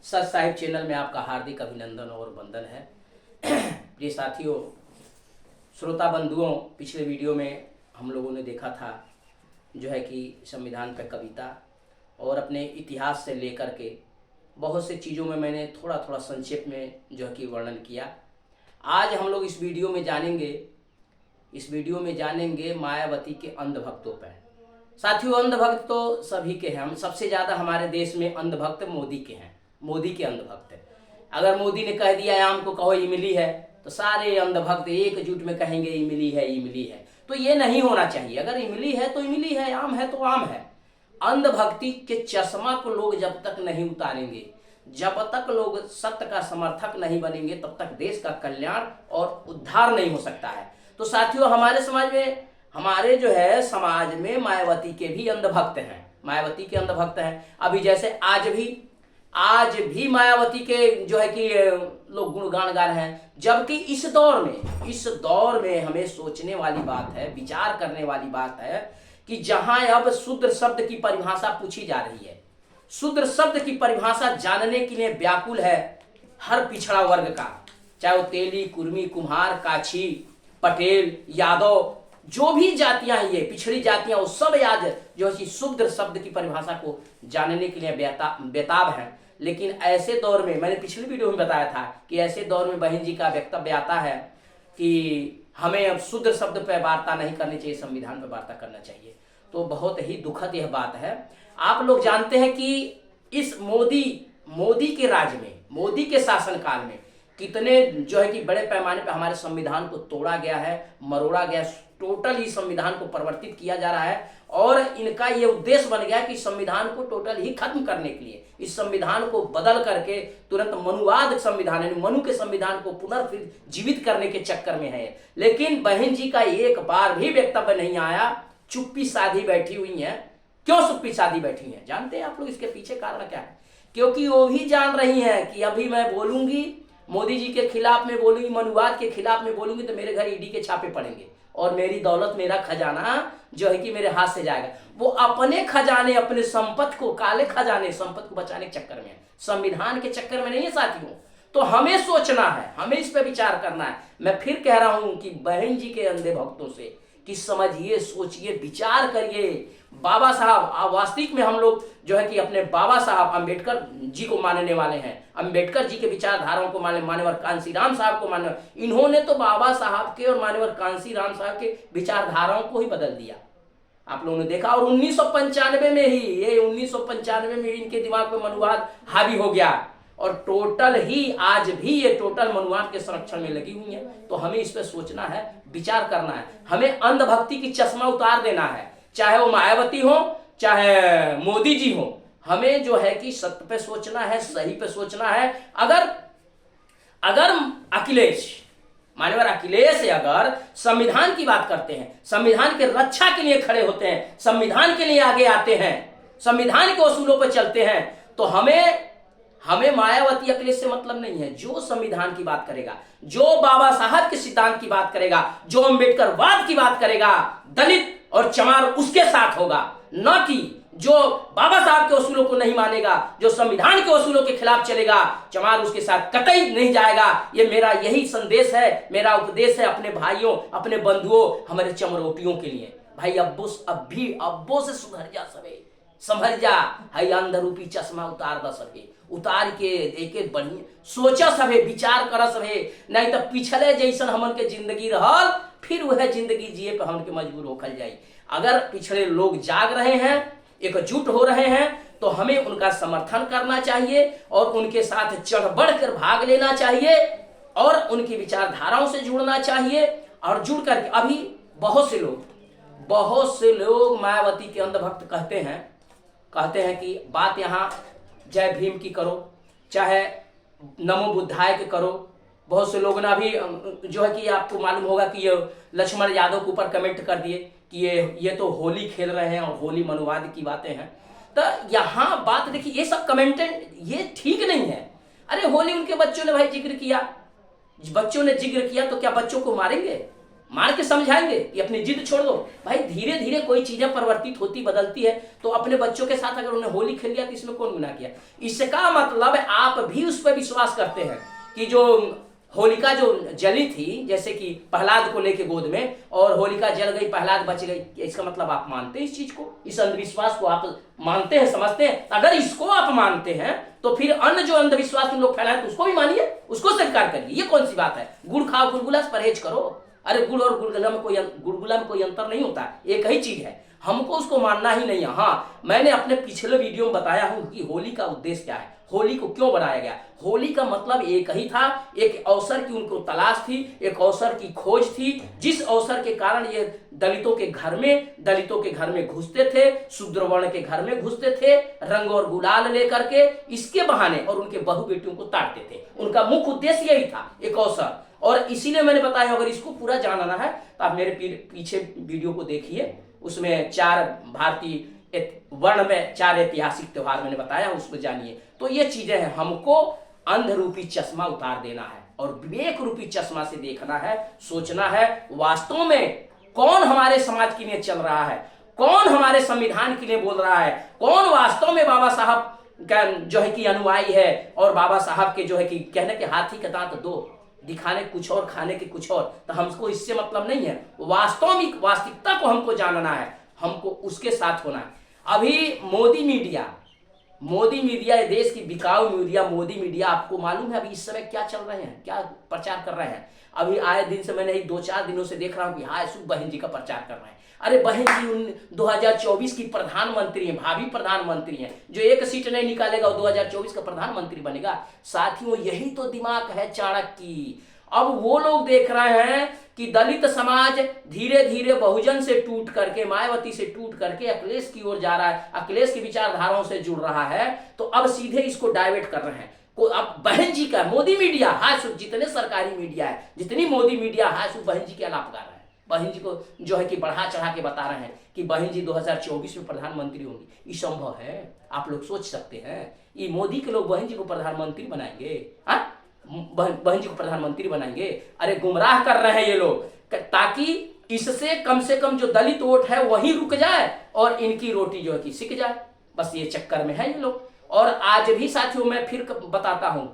सच Sahib channel में आपका हार्दिक अभिनंदन और वंदन है। प्रिय साथियों, श्रोता बंधुओं, पिछले वीडियो में हम लोगों ने देखा था जो है कि संविधान पर कविता और अपने इतिहास से लेकर के बहुत से चीज़ों में मैंने थोड़ा थोड़ा संक्षेप में जो है कि वर्णन किया। आज हम लोग इस वीडियो में जानेंगे मायावती के अंधभक्तों पर। साथियों, अंधभक्त तो सभी के हैं। हम सबसे ज़्यादा हमारे देश में अंधभक्त मोदी के हैं। मोदी के अंधभक्त हैं। अगर मोदी ने कह दिया आम को कहो इमली है, तो सारे अंधभक्त एकजुट में कहेंगे इमली है, इमली है। तो ये नहीं होना चाहिए। अगर इमली है तो इमली है, आम है तो आम है। अंधभक्ति के चश्मा को लोग जब तक नहीं उतारेंगे, जब तक लोग सत्य का समर्थक नहीं बनेंगे, तब तक देश का कल्याण और उद्धार नहीं हो सकता है। तो साथियों, हमारे समाज में मायावती के भी अंधभक्त हैं। मायावती के अंधभक्त हैं। अभी जैसे आज भी मायावती के जो है कि लोग गुणगान गा रहे हैं। जबकि इस दौर में हमें सोचने वाली बात है, विचार करने वाली बात है कि जहां अब शूद्र शब्द की परिभाषा पूछी जा रही है, शूद्र शब्द की परिभाषा जानने के लिए व्याकुल है हर पिछड़ा वर्ग का, चाहे वो तेली, कुर्मी, कुम्हार, काछी, पटेल, यादव, जो भी जातियां हैं, ये पिछड़ी जातियां, वो सब आज जो है शूद्र शब्द की परिभाषा को जानने के लिए बेताब हैं। लेकिन ऐसे दौर में, मैंने पिछली वीडियो में बताया था कि ऐसे दौर में बहन जी का वक्तव्य आता है कि हमें अब शूद्र शब्द पर वार्ता नहीं करनी चाहिए, संविधान पर वार्ता करना चाहिए। तो बहुत ही दुखद यह बात है। आप लोग जानते हैं कि इस मोदी के राज में, मोदी के शासनकाल में कितने जो है कि बड़े पैमाने पर हमारे संविधान को तोड़ा गया है, मरोड़ा गया, टोटल ही संविधान को परिवर्तित किया जा रहा है। और इनका ये उद्देश्य बन गया कि संविधान को टोटल ही खत्म करने के लिए, इस संविधान को बदल करके तुरंत मनुवाद संविधान, यानी मनु के संविधान को पुनर्फिर जीवित करने के चक्कर में है। लेकिन बहन जी का एक बार भी वक्तव्य नहीं आया, चुप्पी साधी बैठी हुई है। क्यों चुप्पी साधी बैठी है? जानते हैं आप लोग इसके पीछे कारण क्या है? क्योंकि वो भी जान रही है कि अभी मैं बोलूंगी, मोदी जी के खिलाफ में बोलूंगी, मनुवाद के खिलाफ में बोलूंगी, तो मेरे घर ईडी के छापे पड़ेंगे और मेरी दौलत, मेरा खजाना जो है कि मेरे हाथ से जाएगा। वो अपने खजाने, अपने संपत्ति को, काले खजाने, संपत्ति को बचाने के चक्कर में है, संविधान के चक्कर में नहीं है साथियों। तो हमें सोचना है, हमें इस पर विचार करना है। मैं फिर कह रहा हूं कि बहन जी के अंधे भक्तों से कि समझिए, सोचिए, विचार करिए। बाबा साहब, वास्तविक में हम लोग जो है कि अपने बाबा साहब अम्बेडकर जी को मानने वाले हैं, अम्बेडकर जी के विचारधाराओं को मान्यवर कांसीराम साहब को मान्य। इन्होंने तो बाबा साहब के और मान्यवर कांसीराम साहब के विचारधाराओं को ही बदल दिया। आप लोगों ने देखा। और 1995 में ही, ये 1995 में इनके दिमाग में मनुवाद हावी हो गया और टोटल ही आज भी ये टोटल मनुवाद के संरक्षण में लगी हुई है। तो हमें इस पर सोचना है, विचार करना है। हमें अंधभक्ति की चश्मा उतार देना है, चाहे वो मायावती हो, चाहे मोदी जी हो। हमें जो है कि सत्य पे सोचना है, सही पे सोचना है। अगर अखिलेश, माननीय अखिलेश अगर संविधान की बात करते हैं, संविधान के रक्षा के लिए खड़े होते हैं, संविधान के लिए आगे आते हैं, संविधान के उसूलों पर चलते हैं, तो हमें मायावती अखिलेश से मतलब नहीं है। जो संविधान की बात करेगा, जो बाबा साहब के सिद्धांत की बात करेगा, जो अम्बेडकरवाद की बात करेगा, दलित और चमार उसके साथ होगा। न कि जो बाबा साहब के उसूलों को नहीं मानेगा, जो संविधान के उसूलों के खिलाफ चलेगा, चमार उसके साथ कतई नहीं जाएगा। ये मेरा यही संदेश है, मेरा उपदेश है अपने भाइयों, अपने बंधुओं, हमारे चमरोटियों के लिए। भाई अब्बो से सुधर जा सबे, संभल जा। हाई अंधरूपी चश्मा उतार द सबे, उतार के एक बढ़िया सोचा सबे, विचार कर सबे। नहीं तो पिछले जैसन हमन के जिंदगी रहल, फिर वह जिंदगी जिए पे हमन के मजबूर होखल जाई। अगर पिछले लोग जाग रहे हैं, एकजुट हो रहे हैं, तो हमें उनका समर्थन करना चाहिए और उनके साथ चढ़ बढ़ कर भाग लेना चाहिए और उनकी विचारधाराओं से जुड़ना चाहिए। और जुड़ करके अभी बहुत से लोग मायावती के अंधभक्त कहते हैं कि बात यहाँ जय भीम की करो, चाहे नमो बुद्धाय के करो। बहुत से लोगों ने अभी जो है कि आपको मालूम होगा कि ये लक्ष्मण यादव के ऊपर कमेंट कर दिए कि ये तो होली खेल रहे हैं और होली मनुवाद की बातें हैं। तो यहाँ बात देखिए, ये सब कमेंटेंट ये ठीक नहीं है। अरे होली उनके बच्चों ने भाई जिक्र किया, तो क्या बच्चों को मारेंगे? मार के समझाएंगे कि अपनी जिद छोड़ दो। भाई धीरे धीरे कोई चीजें परिवर्तित होती बदलती है, तो अपने बच्चों के साथ अगर उन्हें होली खेल लिया तो इसमें कौन गुनाह किया। इसका मतलब आप भी उस पर विश्वास करते हैं कि जो होलिका जो जली थी, जैसे कि प्रहलाद को लेके गोद में, और होलिका जल गई प्रहलाद बच गई, इसका मतलब आप मानते हैं इस चीज को, इस अंधविश्वास को आप मानते हैं, समझते हैं। अगर इसको आप मानते हैं तो फिर अन्य जो अंधविश्वास लोग फैलाए तो उसको भी मानिए, उसको स्वीकार करिए। ये कौन सी बात है। गुड़ खाओ गुलगुला से परहेज करो। अरे गुड़ और गुलगुला में कोई अंतर नहीं होता, एक ही चीज है, हमको उसको मानना ही नहीं है। हाँ, मैंने अपने पिछले वीडियो में बताया हूं कि होली का उद्देश्य क्या है, होली को क्यों बनाया गया। होली का मतलब एक ही था, एक अवसर की उनको तलाश थी, एक अवसर की खोज थी, जिस अवसर के कारण ये दलितों के घर में घुसते थे, शूद्र वर्ण के घर में घुसते थे रंग और गुलाल लेकर के, इसके बहाने, और उनके बहू बेटियों को ताड़ते थे। उनका मुख्य उद्देश्य यही था, एक अवसर। और इसीलिए मैंने बताया, अगर इसको पूरा जानना है तो आप मेरे पीछे वीडियो को देखिए, उसमें 4 भारतीय वर्ण में 4 ऐतिहासिक त्योहार मैंने बताया, उसको जानिए। तो ये चीजें हैं, हमको अंध रूपी चश्मा उतार देना है और विवेक रूपी चश्मा से देखना है, सोचना है वास्तव में कौन हमारे समाज के लिए चल रहा है, कौन हमारे संविधान के लिए बोल रहा है, कौन वास्तव में बाबा साहब का जो है कि अनुयायी है, और बाबा साहब के जो है कि कहने के हाथी के दांत 2, दिखाने कुछ और खाने के कुछ और। तो हमको इससे मतलब नहीं है, वास्तविकता को हमको जानना है, हमको उसके साथ होना है। अभी मोदी मीडिया देश की बिकाऊ मीडिया, मोदी मीडिया, आपको मालूम है अभी इस समय क्या चल रहे हैं, क्या प्रचार कर रहे हैं। अभी आए दिन से मैंने 2-4 दिनों से देख रहा हूं कि हाँ सुख बहन जी का प्रचार कर रहे हैं। अरे बहन जी 2024 की प्रधानमंत्री हैं, भावी प्रधानमंत्री हैं, जो एक सीट नहीं निकालेगा वो 2024 का प्रधानमंत्री बनेगा। साथियों यही तो दिमाग है चाणक्य की। अब वो लोग देख रहे हैं कि दलित समाज धीरे धीरे बहुजन से टूट करके, मायावती से टूट करके अखिलेश की ओर जा रहा है, अखिलेश की विचारधाराओं से जुड़ रहा है, तो अब सीधे इसको डाइवर्ट कर रहे हैं। अब बहन जी का मोदी मीडिया हाय सुख, जितने सरकारी मीडिया है, जितनी मोदी मीडिया हाय सुख बहन जी के अलाप कर रहे हैं, बहन जी को जो है कि बढ़ा चढ़ा के बता रहे हैं कि बहन जी 2024 में प्रधानमंत्री होंगी। ये संभव है? आप लोग सोच सकते हैं ये मोदी के लोग बहन जी को प्रधानमंत्री बनाएंगे? हाँ, बहन जी को प्रधानमंत्री बनाएंगे? अरे गुमराह कर रहे हैं ये लोग, ताकि इससे कम से कम जो दलित वोट है वही रुक जाए और इनकी रोटी जो है कि सिक जाए। बस ये चक्कर में है ये लोग। और आज भी साथियों मैं फिर बताता हूं,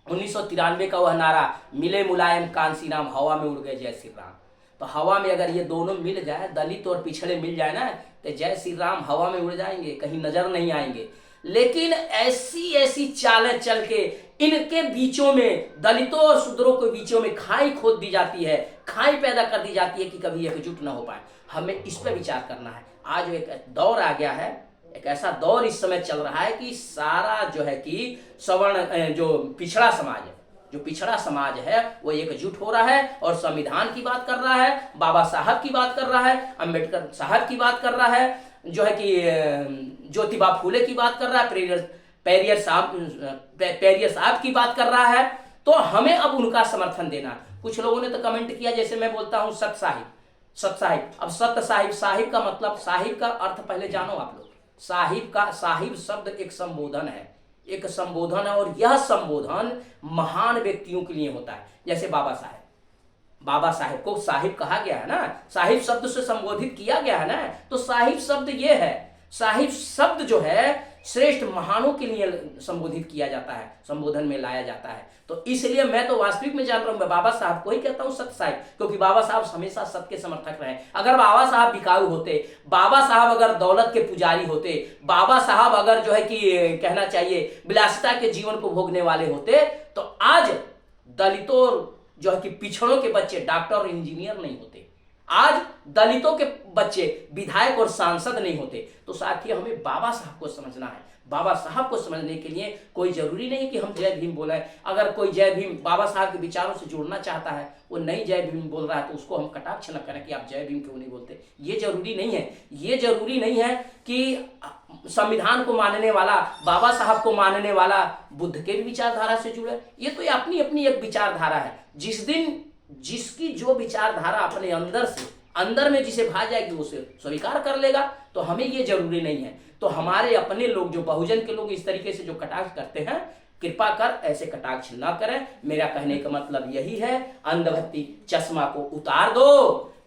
1993 का वह नारा, मिले मुलायम कांसी राम, हवा में उड़ गए जय श्री राम। तो हवा में अगर ये दोनों मिल जाए, दलित और पिछड़े मिल जाए ना, तो जय श्री राम हवा में उड़ जाएंगे, कहीं नजर नहीं आएंगे। लेकिन ऐसी चालें चल के इनके बीचों में, दलितों और शूद्रों के बीचों में खाई खोद दी जाती है, खाई पैदा कर दी जाती है कि कभी एकजुट ना हो पाए। हमें इस पर विचार करना है। आज एक दौर आ गया है, एक ऐसा दौर इस समय चल रहा है कि सारा जो है कि सवर्ण जो पिछड़ा समाज है वो एकजुट हो रहा है और संविधान की बात कर रहा है, बाबा साहब की बात कर रहा है, अंबेडकर साहब की बात कर रहा है, जो है कि ज्योतिबा फूले की बात कर रहा है, पेरियर साहब की बात कर रहा है। तो हमें अब उनका समर्थन देना। कुछ लोगों ने तो कमेंट किया, जैसे मैं बोलता हूं सत साहिब। अब सत साहिब का मतलब, साहिब का अर्थ पहले जानो आप लोग। साहिब शब्द एक संबोधन है, और यह संबोधन महान व्यक्तियों के लिए होता है। जैसे बाबा साहेब को साहिब कहा गया है ना, साहिब शब्द से संबोधित किया गया है ना। तो साहिब शब्द ये है, साहिब शब्द जो है श्रेष्ठ महानों के लिए संबोधित किया जाता है, संबोधन में लाया जाता है। तो इसलिए मैं तो वास्तविक में जान रहा हूं, मैं बाबा साहब को ही कहता हूं सत साहिब, क्योंकि बाबा साहब हमेशा सत्य के समर्थक रहे। अगर बाबा साहब बिकाऊ होते, बाबा साहब अगर दौलत के पुजारी होते, बाबा साहब अगर जो है कि कहना चाहिए विलासिता के जीवन को भोगने वाले होते, तो आज दलितों जो है कि पिछड़ों के बच्चे डॉक्टर और इंजीनियर नहीं होते, आज दलितों के बच्चे विधायक और सांसद नहीं होते। तो साथियों हमें बाबा साहब को समझना है। बाबा साहब को समझने के लिए कोई जरूरी नहीं कि हम जय भीम बोलें। अगर कोई जय भीम बाबा साहब के विचारों से जुड़ना चाहता है, वो नहीं जय भीम बोल रहा है, तो उसको हम कटाक्ष न करें कि आप जय भीम क्यों नहीं बोलते। ये जरूरी नहीं है। ये जरूरी नहीं है कि संविधान को मानने वाला, बाबा साहब को मानने वाला बुद्ध के भी विचारधारा से जुड़े। ये तो अपनी अपनी एक विचारधारा है। जिस दिन जिसकी जो विचारधारा अपने अंदर में जिसे भा जाएगी उसे स्वीकार कर लेगा। तो हमें ये जरूरी नहीं है। तो हमारे अपने लोग जो बहुजन के लोग इस तरीके से जो कटाक्ष करते हैं, कृपा कर ऐसे कटाक्ष न करें। मेरा कहने का मतलब यही है, अंधभक्ति चश्मा को उतार दो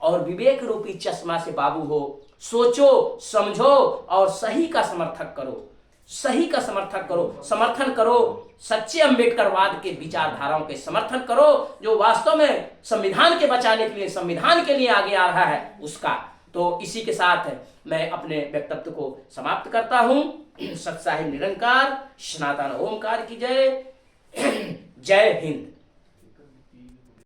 और विवेक रूपी चश्मा से बाबू हो सोचो, समझो और सही का समर्थक करो, सही का समर्थन करो, सच्चे अंबेडकरवाद के विचारधाराओं के समर्थन करो, जो वास्तव में संविधान के बचाने के लिए, संविधान के लिए आगे आ रहा है उसका। तो इसी के साथ मैं अपने वक्तव्य को समाप्त करता हूं। सत्य साहिब निरंकार, सनातन ओमकार की जय। जय हिंद।